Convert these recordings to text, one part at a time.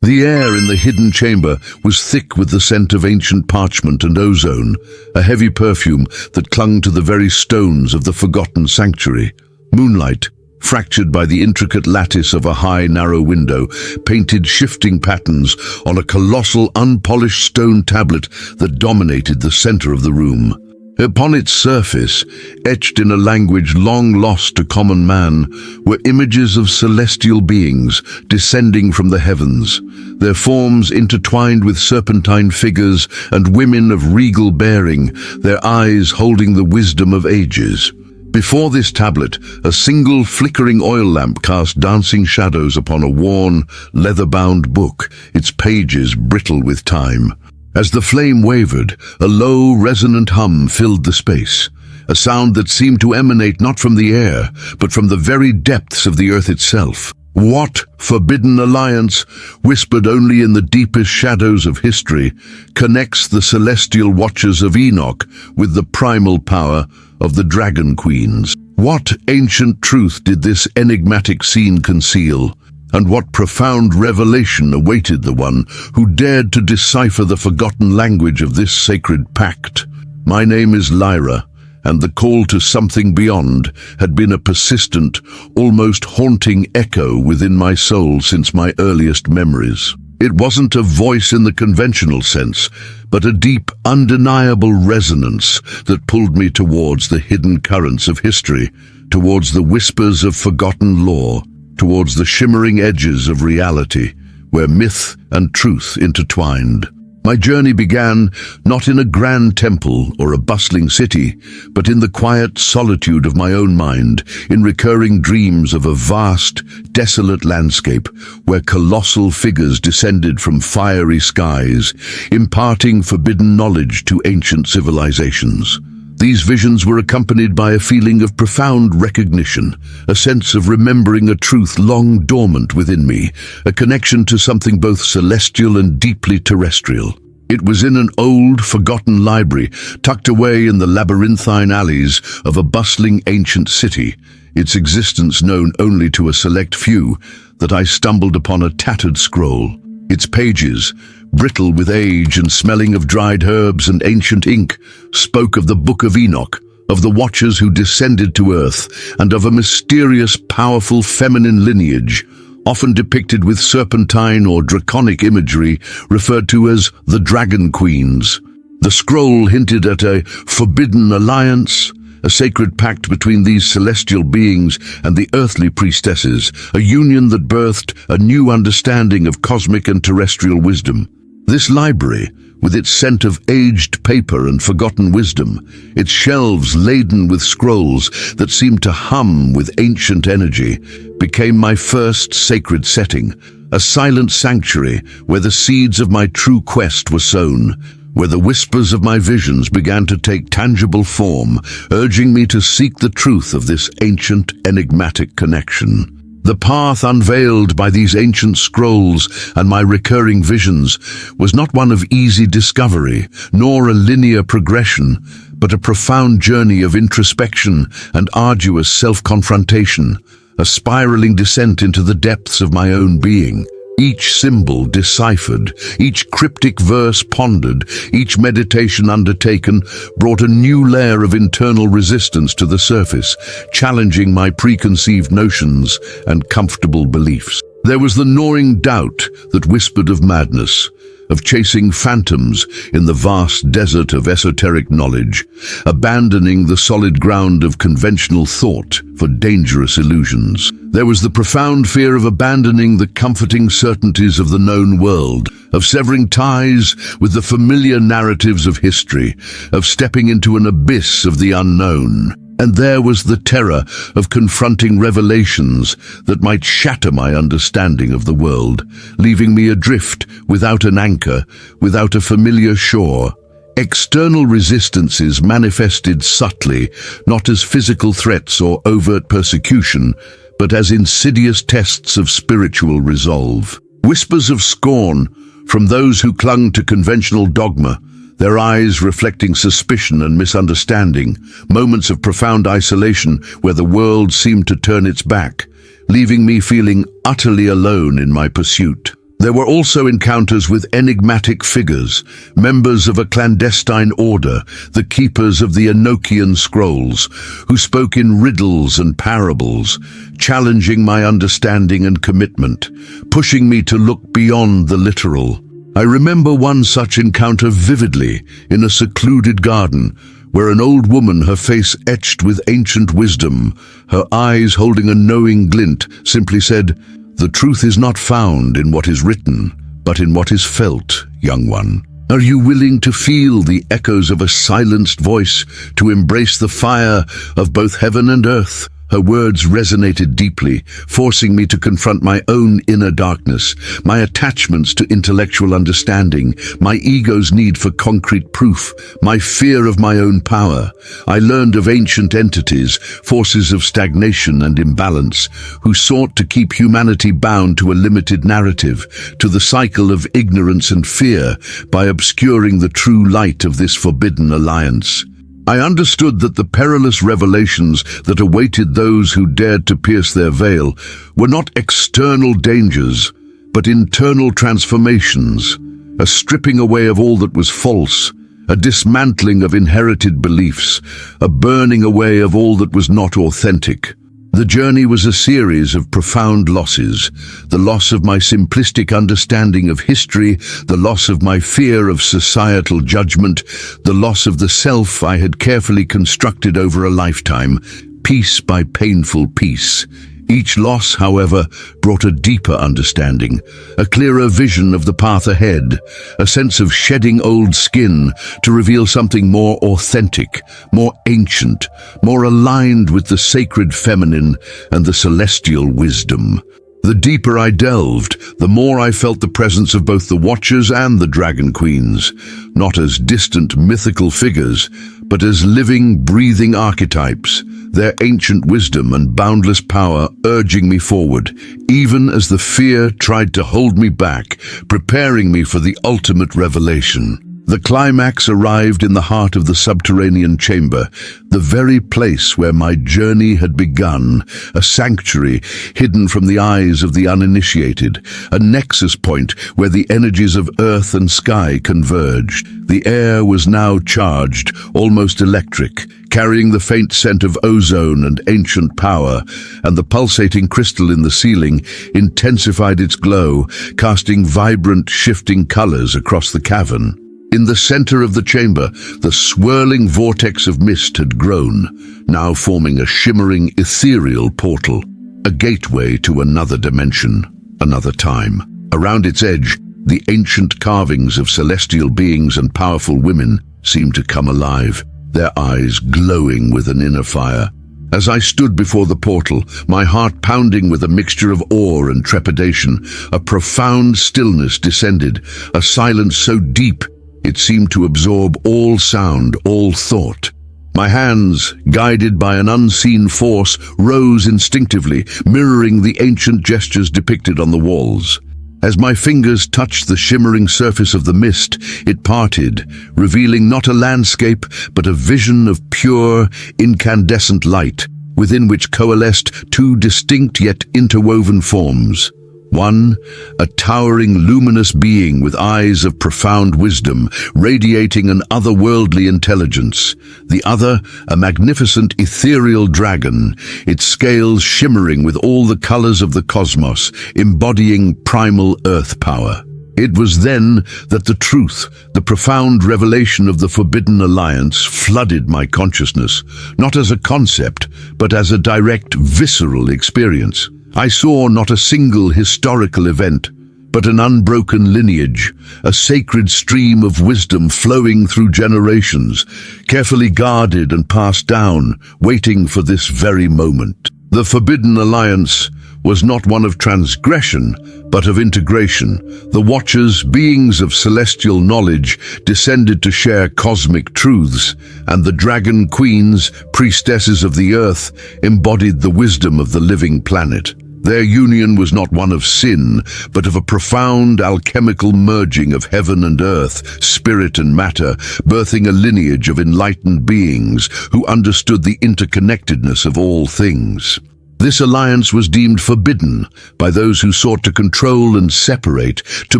The air in the hidden chamber was thick with the scent of ancient parchment and ozone, a heavy perfume that clung to the very stones of the forgotten sanctuary. Moonlight, fractured by the intricate lattice of a high, narrow window, painted shifting patterns on a colossal, unpolished stone tablet that dominated the center of the room. Upon its surface, etched in a language long lost to common man, were images of celestial beings descending from the heavens, their forms intertwined with serpentine figures and women of regal bearing, their eyes holding the wisdom of ages. Before this tablet, a single flickering oil lamp cast dancing shadows upon a worn, leather-bound book, its pages brittle with time. As the flame wavered, a low, resonant hum filled the space, a sound that seemed to emanate not from the air, but from the very depths of the earth itself. What forbidden alliance, whispered only in the deepest shadows of history, connects the celestial watchers of Enoch with the primal power of the dragon queens? What ancient truth did this enigmatic scene conceal? And what profound revelation awaited the one who dared to decipher the forgotten language of this sacred pact? My name is Lyra, and the call to something beyond had been a persistent, almost haunting echo within my soul since my earliest memories. It wasn't a voice in the conventional sense, but a deep, undeniable resonance that pulled me towards the hidden currents of history, towards the whispers of forgotten lore, towards the shimmering edges of reality, where myth and truth intertwined. My journey began not in a grand temple or a bustling city, but in the quiet solitude of my own mind, in recurring dreams of a vast, desolate landscape where colossal figures descended from fiery skies, imparting forbidden knowledge to ancient civilizations. These visions were accompanied by a feeling of profound recognition, a sense of remembering a truth long dormant within me, a connection to something both celestial and deeply terrestrial. It was in an old, forgotten library, tucked away in the labyrinthine alleys of a bustling ancient city, its existence known only to a select few, that I stumbled upon a tattered scroll. Its pages, brittle with age and smelling of dried herbs and ancient ink, spoke of the Book of Enoch, of the watchers who descended to earth, and of a mysterious, powerful feminine lineage, often depicted with serpentine or draconic imagery referred to as the Dragon Queens. The scroll hinted at a forbidden alliance, a sacred pact between these celestial beings and the earthly priestesses, a union that birthed a new understanding of cosmic and terrestrial wisdom. This library, with its scent of aged paper and forgotten wisdom, its shelves laden with scrolls that seemed to hum with ancient energy, became my first sacred setting, a silent sanctuary where the seeds of my true quest were sown, where the whispers of my visions began to take tangible form, urging me to seek the truth of this ancient, enigmatic connection. The path unveiled by these ancient scrolls and my recurring visions was not one of easy discovery, nor a linear progression, but a profound journey of introspection and arduous self-confrontation, a spiraling descent into the depths of my own being. Each symbol deciphered, each cryptic verse pondered, each meditation undertaken brought a new layer of internal resistance to the surface, challenging my preconceived notions and comfortable beliefs. There was the gnawing doubt that whispered of madness, of chasing phantoms in the vast desert of esoteric knowledge, abandoning the solid ground of conventional thought for dangerous illusions. There was the profound fear of abandoning the comforting certainties of the known world, of severing ties with the familiar narratives of history, of stepping into an abyss of the unknown. And there was the terror of confronting revelations that might shatter my understanding of the world, leaving me adrift without an anchor, without a familiar shore. External resistances manifested subtly, not as physical threats or overt persecution, but as insidious tests of spiritual resolve. Whispers of scorn from those who clung to conventional dogma, their eyes reflecting suspicion and misunderstanding, moments of profound isolation where the world seemed to turn its back, leaving me feeling utterly alone in my pursuit. There were also encounters with enigmatic figures, members of a clandestine order, the keepers of the Enochian scrolls, who spoke in riddles and parables, challenging my understanding and commitment, pushing me to look beyond the literal. I remember one such encounter vividly in a secluded garden, where an old woman, her face etched with ancient wisdom, her eyes holding a knowing glint, simply said, "The truth is not found in what is written, but in what is felt, young one. Are you willing to feel the echoes of a silenced voice, to embrace the fire of both heaven and earth?" Her words resonated deeply, forcing me to confront my own inner darkness, my attachments to intellectual understanding, my ego's need for concrete proof, my fear of my own power. I learned of ancient entities, forces of stagnation and imbalance, who sought to keep humanity bound to a limited narrative, to the cycle of ignorance and fear, by obscuring the true light of this forbidden alliance. I understood that the perilous revelations that awaited those who dared to pierce their veil were not external dangers, but internal transformations, a stripping away of all that was false, a dismantling of inherited beliefs, a burning away of all that was not authentic. The journey was a series of profound losses, the loss of my simplistic understanding of history, the loss of my fear of societal judgment, the loss of the self I had carefully constructed over a lifetime, piece by painful piece. Each loss, however, brought a deeper understanding, a clearer vision of the path ahead, a sense of shedding old skin to reveal something more authentic, more ancient, more aligned with the sacred feminine and the celestial wisdom. The deeper I delved, the more I felt the presence of both the Watchers and the Dragon Queens, not as distant mythical figures, but as living, breathing archetypes, their ancient wisdom and boundless power urging me forward, even as the fear tried to hold me back, preparing me for the ultimate revelation. The climax arrived in the heart of the subterranean chamber, the very place where my journey had begun, a sanctuary hidden from the eyes of the uninitiated, a nexus point where the energies of earth and sky converged. The air was now charged, almost electric, carrying the faint scent of ozone and ancient power, and the pulsating crystal in the ceiling intensified its glow, casting vibrant, shifting colors across the cavern. In the center of the chamber, the swirling vortex of mist had grown, now forming a shimmering, ethereal portal, a gateway to another dimension, another time. Around its edge, the ancient carvings of celestial beings and powerful women seemed to come alive, their eyes glowing with an inner fire. As I stood before the portal, my heart pounding with a mixture of awe and trepidation, a profound stillness descended, a silence so deep it seemed to absorb all sound, all thought. My hands, guided by an unseen force, rose instinctively, mirroring the ancient gestures depicted on the walls. As my fingers touched the shimmering surface of the mist, it parted, revealing not a landscape, but a vision of pure, incandescent light, within which coalesced two distinct yet interwoven forms. One, a towering, luminous being with eyes of profound wisdom, radiating an otherworldly intelligence. The other, a magnificent ethereal dragon, its scales shimmering with all the colors of the cosmos, embodying primal earth power. It was then that the truth, the profound revelation of the Forbidden Alliance, flooded my consciousness, not as a concept, but as a direct, visceral experience. I saw not a single historical event, but an unbroken lineage, a sacred stream of wisdom flowing through generations, carefully guarded and passed down, waiting for this very moment. The Forbidden Alliance was not one of transgression, but of integration. The Watchers, beings of celestial knowledge, descended to share cosmic truths, and the Dragon Queens, priestesses of the earth, embodied the wisdom of the living planet. Their union was not one of sin, but of a profound alchemical merging of heaven and earth, spirit and matter, birthing a lineage of enlightened beings who understood the interconnectedness of all things. This alliance was deemed forbidden by those who sought to control and separate, to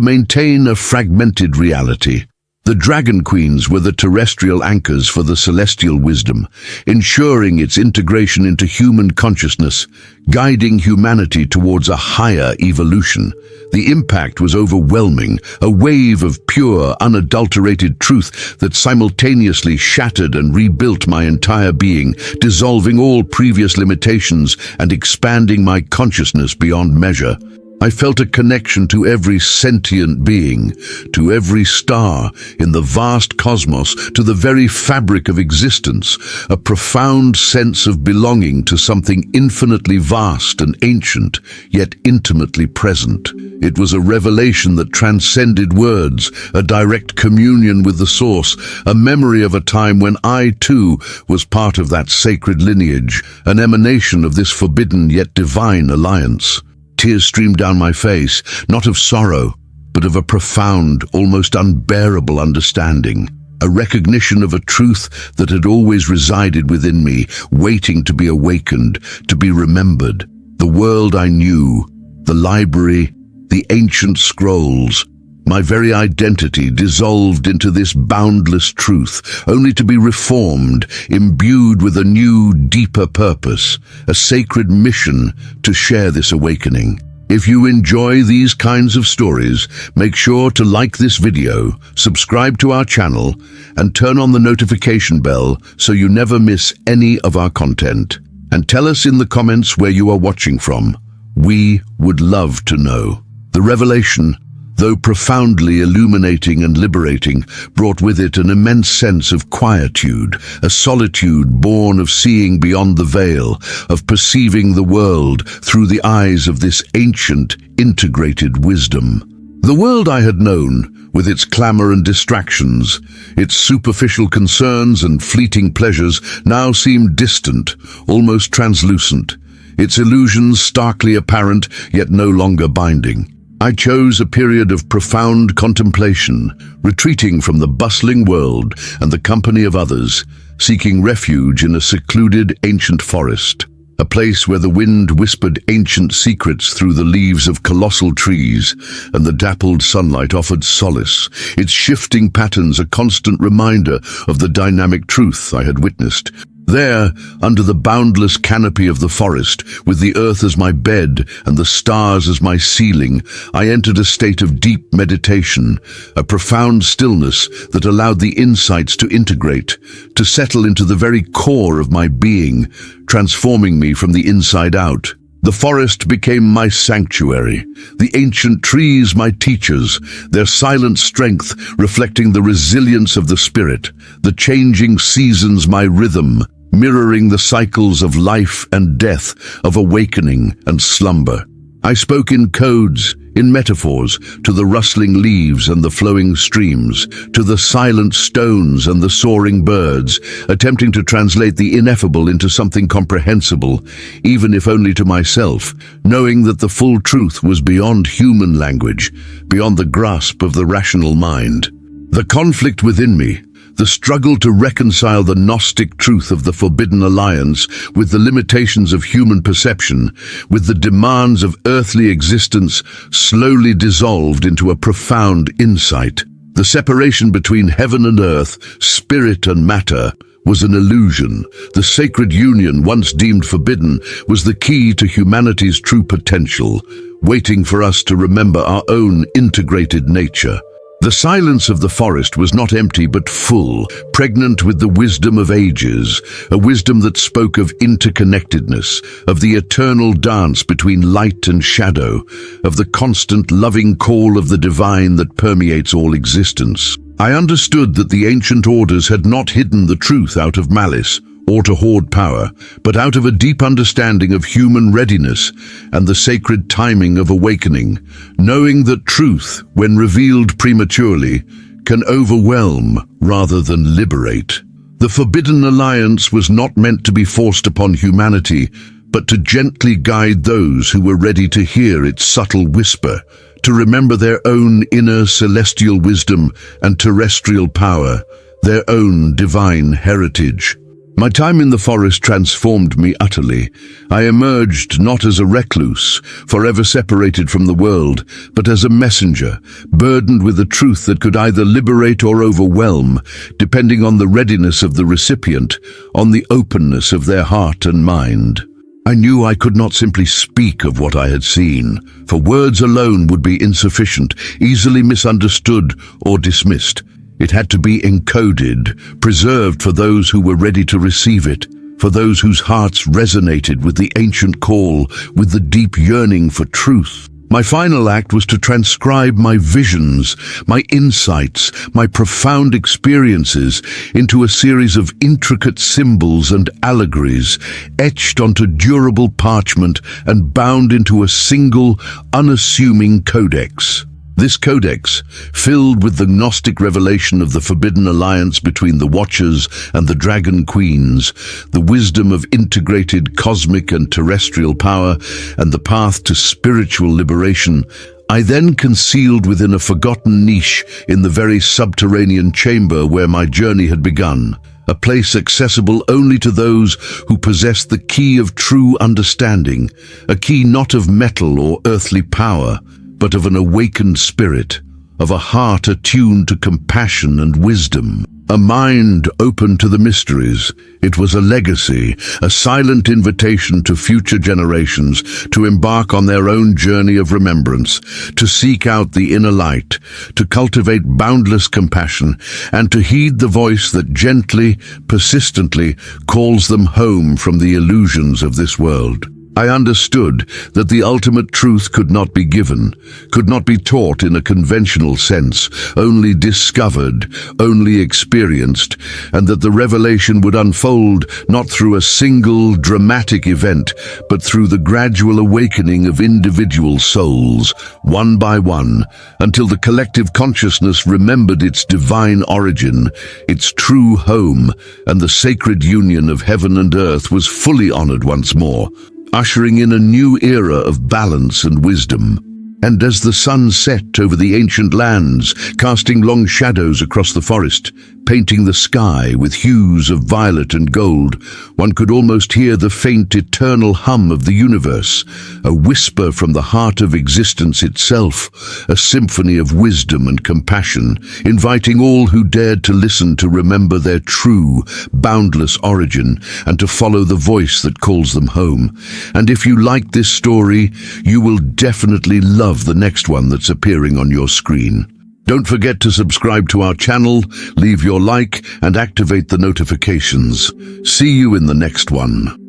maintain a fragmented reality. The Dragon Queens were the terrestrial anchors for the celestial wisdom, ensuring its integration into human consciousness, guiding humanity towards a higher evolution. The impact was overwhelming, a wave of pure, unadulterated truth that simultaneously shattered and rebuilt my entire being, dissolving all previous limitations and expanding my consciousness beyond measure. I felt a connection to every sentient being, to every star in the vast cosmos, to the very fabric of existence, a profound sense of belonging to something infinitely vast and ancient, yet intimately present. It was a revelation that transcended words, a direct communion with the source, a memory of a time when I, too, was part of that sacred lineage, an emanation of this forbidden yet divine alliance. Tears streamed down my face, not of sorrow, but of a profound, almost unbearable understanding, a recognition of a truth that had always resided within me, waiting to be awakened, to be remembered. The world I knew, the library, the ancient scrolls, my very identity dissolved into this boundless truth, only to be reformed, imbued with a new, deeper purpose, a sacred mission to share this awakening. If you enjoy these kinds of stories, make sure to like this video, subscribe to our channel, and turn on the notification bell so you never miss any of our content. And tell us in the comments where you are watching from. We would love to know. The revelation, though profoundly illuminating and liberating, brought with it an immense sense of quietude, a solitude born of seeing beyond the veil, of perceiving the world through the eyes of this ancient, integrated wisdom. The world I had known, with its clamor and distractions, its superficial concerns and fleeting pleasures, now seemed distant, almost translucent, its illusions starkly apparent, yet no longer binding. I chose a period of profound contemplation, retreating from the bustling world and the company of others, seeking refuge in a secluded ancient forest, a place where the wind whispered ancient secrets through the leaves of colossal trees, and the dappled sunlight offered solace, its shifting patterns a constant reminder of the dynamic truth I had witnessed. There, under the boundless canopy of the forest, with the earth as my bed and the stars as my ceiling, I entered a state of deep meditation, a profound stillness that allowed the insights to integrate, to settle into the very core of my being, transforming me from the inside out. The forest became my sanctuary, the ancient trees my teachers, their silent strength reflecting the resilience of the spirit, the changing seasons my rhythm, mirroring the cycles of life and death, of awakening and slumber. I spoke in codes, in metaphors, to the rustling leaves and the flowing streams, to the silent stones and the soaring birds, attempting to translate the ineffable into something comprehensible, even if only to myself, knowing that the full truth was beyond human language, beyond the grasp of the rational mind. The conflict within me, the struggle to reconcile the gnostic truth of the forbidden alliance with the limitations of human perception, with the demands of earthly existence, slowly dissolved into a profound insight. The separation between heaven and earth, spirit and matter, was an illusion. The sacred union, once deemed forbidden, was the key to humanity's true potential, waiting for us to remember our own integrated nature. The silence of the forest was not empty but full, pregnant with the wisdom of ages, a wisdom that spoke of interconnectedness, of the eternal dance between light and shadow, of the constant loving call of the divine that permeates all existence. I understood that the ancient orders had not hidden the truth out of malice, or to hoard power, but out of a deep understanding of human readiness and the sacred timing of awakening, knowing that truth, when revealed prematurely, can overwhelm rather than liberate. The forbidden alliance was not meant to be forced upon humanity, but to gently guide those who were ready to hear its subtle whisper, to remember their own inner celestial wisdom and terrestrial power, their own divine heritage. My time in the forest transformed me utterly. I emerged not as a recluse, forever separated from the world, but as a messenger, burdened with a truth that could either liberate or overwhelm, depending on the readiness of the recipient, on the openness of their heart and mind. I knew I could not simply speak of what I had seen, for words alone would be insufficient, easily misunderstood or dismissed. It had to be encoded, preserved for those who were ready to receive it, for those whose hearts resonated with the ancient call, with the deep yearning for truth. My final act was to transcribe my visions, my insights, my profound experiences into a series of intricate symbols and allegories, etched onto durable parchment and bound into a single, unassuming codex. This codex, filled with the gnostic revelation of the forbidden alliance between the Watchers and the Dragon Queens, the wisdom of integrated cosmic and terrestrial power, and the path to spiritual liberation, I then concealed within a forgotten niche in the very subterranean chamber where my journey had begun, a place accessible only to those who possess the key of true understanding, a key not of metal or earthly power, but of an awakened spirit, of a heart attuned to compassion and wisdom, a mind open to the mysteries. It was a legacy, a silent invitation to future generations to embark on their own journey of remembrance, to seek out the inner light, to cultivate boundless compassion, and to heed the voice that gently, persistently calls them home from the illusions of this world. I understood that the ultimate truth could not be given, could not be taught in a conventional sense, only discovered, only experienced, and that the revelation would unfold not through a single dramatic event, but through the gradual awakening of individual souls, one by one, until the collective consciousness remembered its divine origin, its true home, and the sacred union of heaven and earth was fully honored once more, ushering in a new era of balance and wisdom. And as the sun set over the ancient lands, casting long shadows across the forest, painting the sky with hues of violet and gold, one could almost hear the faint eternal hum of the universe, a whisper from the heart of existence itself, a symphony of wisdom and compassion, inviting all who dared to listen to remember their true, boundless origin and to follow the voice that calls them home. And if you like this story, you will definitely love the next one that's appearing on your screen. Don't forget to subscribe to our channel, leave your like, and activate the notifications. See you in the next one.